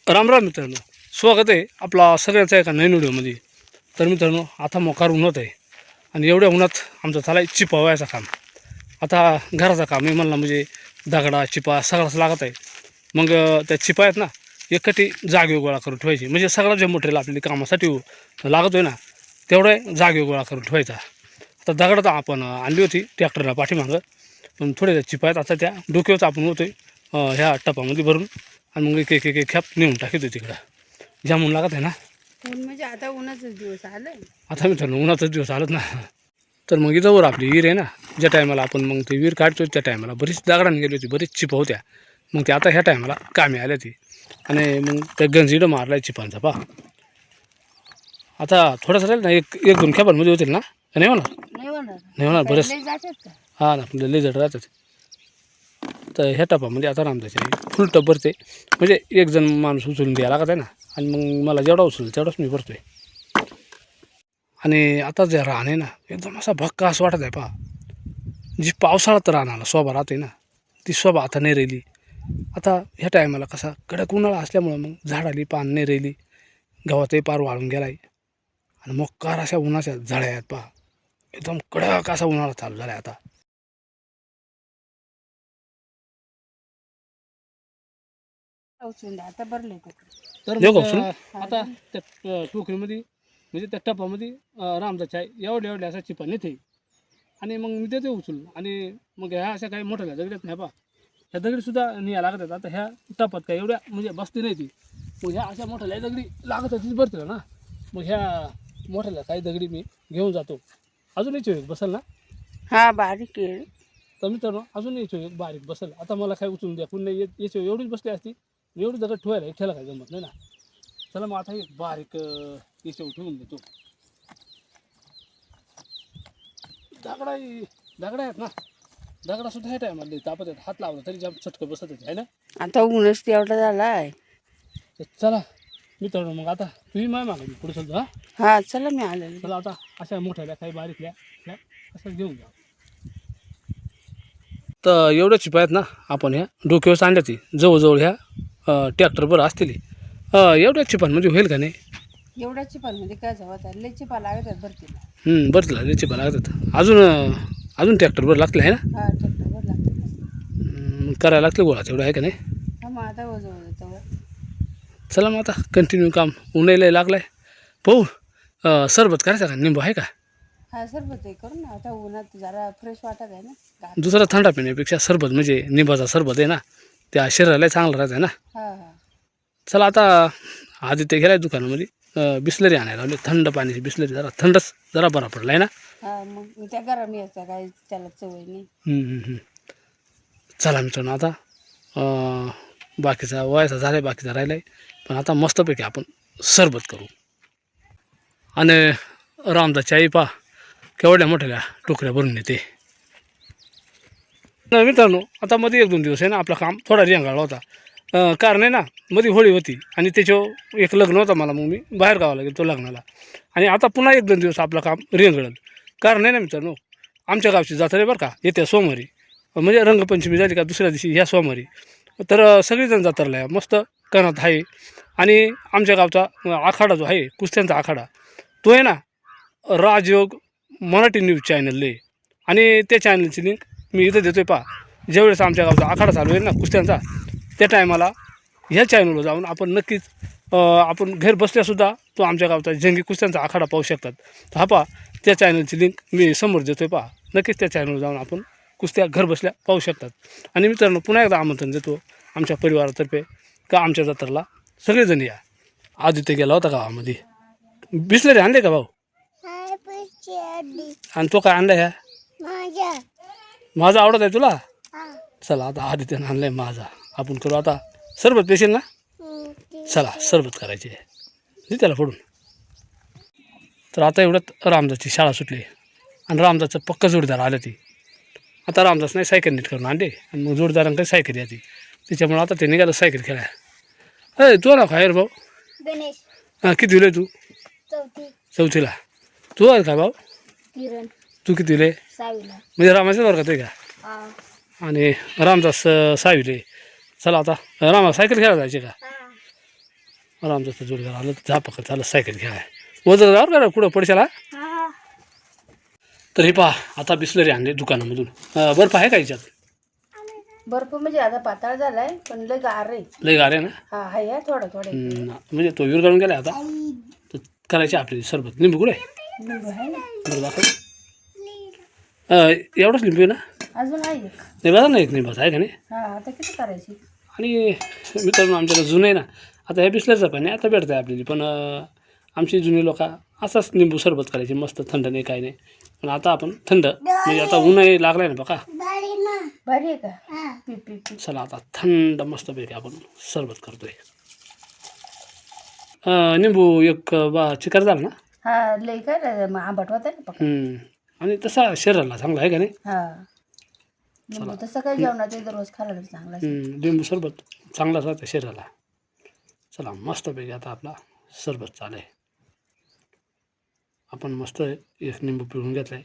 राम राम मित्रांनो, स्वागत आहे आपला सगळ्यांचा एका नवीन व्हिडिओमध्ये. तर मित्रांनो, आता मोकार उन्हात आहे आणि एवढ्या उन्हात आमचं चालला आहे चिपा व्हायचं काम. आता घराचं काम आहे म्हणलं म्हणजे दगडा चिपा सगळंच लागत आहे. मग त्या चिपा आहेत ना, एकटी जागे गोळा करून ठेवायची, म्हणजे सगळं जे मटेरियल आपल्याला कामासाठी लागत आहे ना तेवढं जागे गोळा करून ठेवायचा. आता दगड तर आपण आणली होती ट्रॅक्टरला पाठीमागं, पण थोडे चिपा आहेत आता त्या डोक्यावरच आपण होतोय ह्या टपामध्ये भरून आणि मग एक एक खेप नेऊन टाकतो तिकडं. जामून लागत आहे ना. म्हणजे आता उन्हाचाच दिवस आलाय. आता मित्रांनो उन्हाचाच दिवस आलत ना. तर मग इथं वर आपली विहीर आहे ना, ज्या टायमाला आपण मग ते विहीर काढतो त्या टायमाला बरीच दगडाने गेली होती, बरीच चिपा होत्या. मग ते आता ह्या टायमाला कामी आल्या ती आणि मग त्या गंजीडं मारलाय चिपांचा पा. आता थोडंसं राहील ना, एक एक दोन खेपांमध्ये होतील ना, नाही होणार नाही होणार बरेच. हां ना, लई जड राहतात. तर ह्या टपामध्ये आता रामदाचे फुल टप भरते, म्हणजे एक जण माणूस उचलून द्यायला लागत आहे ना, आणि मग मला जेवढा उचल तेवढाच मी भरतोय. आणि आता जे रान आहे ना एकदम असा भक्का असं वाटत आहे पहा. जी पावसाळ्यात रानाला शोभा राहते ना, ती शोभा आता नाही राहिली. आता ह्या टायमाला कसा कडक उन्हाळा असल्यामुळं मग झाडाली पान नाही राहिली, गव्हातही पार वाळून गेलाय आणि मोकार अशा उन्हाच्या झळ्या आहेत पहा. एकदम कडक असा उन्हाळा चालू झाला आता. आता भरले तर मग आता त्या टोकरीमध्ये म्हणजे त्या टपामध्ये रामदाच्या एवढ्या एवढ्या असा चिपा नेते आणि मग मी देते उचलून. आणि मग ह्या अशा काही मोठ्या दगडीत नाही पा, ह्या दगडीसुद्धा न्याय लागत आहेत. आता ह्या टपात काय एवढ्या म्हणजे बसती नाही ती, मग ह्या अशा मोठ्या दगडी लागत तीच भरतील ना. मग ह्या मोठ्याला काही दगडी मी घेऊन जातो. अजून यायची एक बसल ना. हा बारीक आहे. तर मित्रांनो अजून यायची एक बारीक बसल. आता मला काय उचलून द्या कोण नाही येत, याची एवढीच बसली असती, एवढी दगड ठेवायला एकट्याला काय जमत नाही ना. चला मग आता एक बारीक याच्यावर ठेवून देतो. दगडा आहेत ना, दगडा सुद्धा ह्या टायमाला तापत आहेत, हात लावला तरी जाम चटकं बसत आहे ना. आता ऊनच तेवढा झालाय. तर चला मित्रांनो, मग आता तुम्ही माय मागा पुढे चलतो. हा हा चला मी आले. चला आता अशा मोठ्याल्या काही बारीकल्या ह्या असं घेऊन जा. तर एवढ्या चिपा आहेत ना, आपण ह्या डोक्यावर आणल्या ती जवळजवळ ह्या ट्रॅक्टरवर असतील. एवढ्या चिपांमध्ये होईल का नाही. एवढ्या चिपांमध्ये काय जावं, लय चिपा लागत आहेत भरतीला. बरं तिला लय चिपा लागतात. अजून ट्रॅक्टरवर लागले आहे ना. हा ट्रॅक्टरवर लागते. करायला लागलं गोळा तेवढं आहे का नाही. हा मग आता वजन चला मग आता कंटिन्यू काम उन्हायला लागलं आहे. पाहू सरबत करायचा का, निंबू आहे का. हा सरबत आहे करू ना, आता उन्हात जरा फ्रेश वाटत आहे ना. दुसरा थंडा पिण्यापेक्षा सरबत म्हणजे निंबाचा सरबत आहे ना, त्या शरीराला चांगलं राहतं आहे ना. हा हा चला आता आधी ते गेलाय दुकानामध्ये बिस्लरी आणायला लावली, थंड पाण्याची बिस्लरी, जरा थंडच जरा बरा पडला आहे ना. हा मग त्या गरम यायचा काय त्याला सवय नाही. चला मित्रांनो आता बाकीचा व्हायचा झाला आहे, बाकीचा राहिला आहे, पण आता मस्तपैकी आपण सरबत करू. आणि रामदासची आई पा केवढ्या मोठ्या टोकऱ्या भरून येते. नाही मित्रांनो, आता मध्ये एक दोन दिवस आहे ना आपलं काम थोडा रेंगाळला होता. कारण आहे ना मध्ये होळी होती आणि त्याच्यावर एक लग्न होतं मला, मग मी बाहेर गावाला गेलो तो लग्नाला. आणि आता पुन्हा एक दोन दिवस आपलं काम रेंगळलं. कारण आहे ना मित्रांनो, आमच्या गावची जत्रा आहे बरं का, येत्या सोमवारी, म्हणजे रंगपंचमी झाली का दुसऱ्या दिवशी ह्या सोमवारी. तर सगळीजण जत्राला आहे, मस्त कणत आहे. आणि आमच्या गावचा आखाडा जो आहे कुस्त्यांचा आखाडा, तो आहे ना राजयोग मराठी न्यूज चॅनलला आहे. आणि त्या चॅनलची लिंक मी इथं देतो आहे पहा. ज्यावेळेस आमच्या गावचा आखाडा चालू आहे ना कुस्त्यांचा, त्या टायमाला ह्या चॅनलवर जाऊन आपण नक्कीच आपण घर बसल्यासुद्धा तो आमच्या गावचा जंगी कुस्त्यांचा आखाडा पाहू शकतात. तर हा पहा, त्या चॅनलची लिंक मी समोर देतो आहे पहा. नक्कीच त्या चॅनलवर जाऊन आपण कुस्त्या घर बसल्या पाहू शकतात. आणि मित्रांनो पुन्हा एकदा आमंत्रण देतो आमच्या परिवारातर्फे का आमच्या जत्रेला सगळेजण या. आदित्य गेला होता गावामध्ये, बिस्लरी आणले का भाऊ. आणि तो काय आणला ह्या माझा आवडत आहे तुला. चला आता आदित्यनं आणलाय माझा, आपण करू आता सरबत पेशील ना. चला सरबत करायची आहे त्याला फोडून. तर आता एवढ्यात रामदासची शाळा सुटली आणि रामदासचं पक्का जोडीदार आलं ती. आता रामदास नाही सायकल नीट करून आणली आणि मग जोडीदारांकडे सायकल याची, त्याच्यामुळे आता ते निघालं सायकल खेळाय. अय तू ना खायर भाऊ. हां किती दिले तू. चौथीला. तू आहे का भाऊ. तू किती दिले. म्हणजे रामाच्या वर्गात आहे का. आणि रामदास 6वीले. चला आता रामा सायकल खेळायला जायचे का. आमचा तर जोडीदार आलं तर जा पकड चालत सायकल घ्या वजन जावर का कुठं पडशाला. तर हे पहा आता बिस्लरी आणले दुकानामधून. बर्फ आहे का याच्यात? बर्फ म्हणजे आता पातळ झालाय पण लय गार आहे. लय गार आहे ना. हा आहे थोडं थोडं. म्हणजे तो विरघळून गेला आता तर करायची आपली सरबत. लिंबू कुठे लिंबू आहे ना. बरं दाखव. एवढंच लिंबू आहे ना. अजून आहे एक. नाही बघा ना एक लिंबाचा आहे का नाही. हा आता किती करायची. आणि मित्रांनो आमच्याकडे जुनं आहे ना. आता हे बिस्लरीचं पाणी आता भेटतं आहे आपल्याला पण आमची जुनी लोक असाच लिंबू सरबत करायची मस्त थंड नाही काय नाही. पण आता आपण थंड म्हणजे आता ऊनही लागलाय ना बघा. भारी आहे का. P P P. चला आता थंड मस्तपैकी आपण सरबत करतोय. लिंबू एक चिकार झाला ना. हा लय काय मग आंबट होत ना पक्का. आणि तसा शरीराला चांगला आहे का नाही. हा लिंबू तसं काही जेवणात दररोज खायला चांगला. लिंबू सरबत चांगलाच राहतं शरीराला. चला मस्तपैकी आता आपला सरबत चालू आहे. आपण मस्त एक लिंबू पिळून घेतला आहे.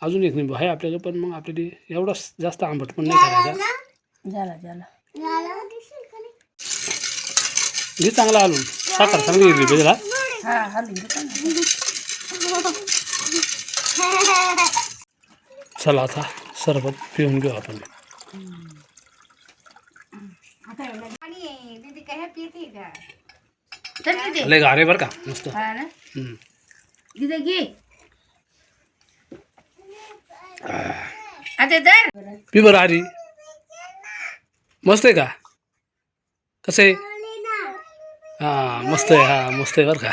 अजून एक लिंबू आहे आपल्याकडे पण मग आपल्याला एवढाच जास्त आंबट पण नाही करायचा. झाला झाला. घे चांगला हलवून साखर चांगली घेतली पाहिजे. हा हलवून घेतो ना. चला आता सरबत पिऊन घेऊ आपण. लय गारे बरं का मस्त. हा ना. तिथे घे. आता तर पी बरं आरी. मस्त आहे का कसं आहे. हां मस्त आहे. हा मस्त आहे बरं का.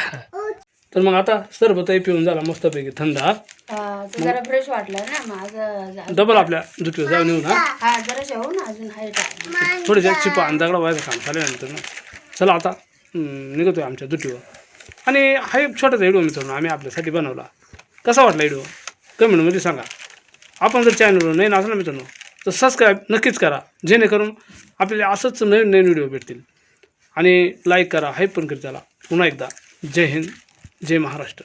तर मग आता सरबतही पिऊन झाला मस्तपैकी थंड. ते जरा फ्रेश वाटलं ना माझं. डबल आपल्या दुसऱ्या जाऊन येऊ ना. हा जरा हो ना अजून आहे. थोडे जास्त चिपा अंदाकडं व्हायचं काम झाल्यानंतर ना. चला आता निघतोय आमच्या दुटीवर. आणि हा एक छोटासा व्हिडिओ मित्रांनो आम्ही आपल्यासाठी बनवला. कसा वाटला व्हिडिओ कमेंटमध्ये सांगा. आपण जर चॅनलवर नवीन असं ना मित्रांनो तर सबस्क्राईब नक्कीच करा जेणेकरून आपल्याला असंच नवीन नवीन व्हिडिओ भेटतील. आणि लाईक करा हाईप पण करा. त्याला पुन्हा एकदा जय हिंद जय महाराष्ट्र.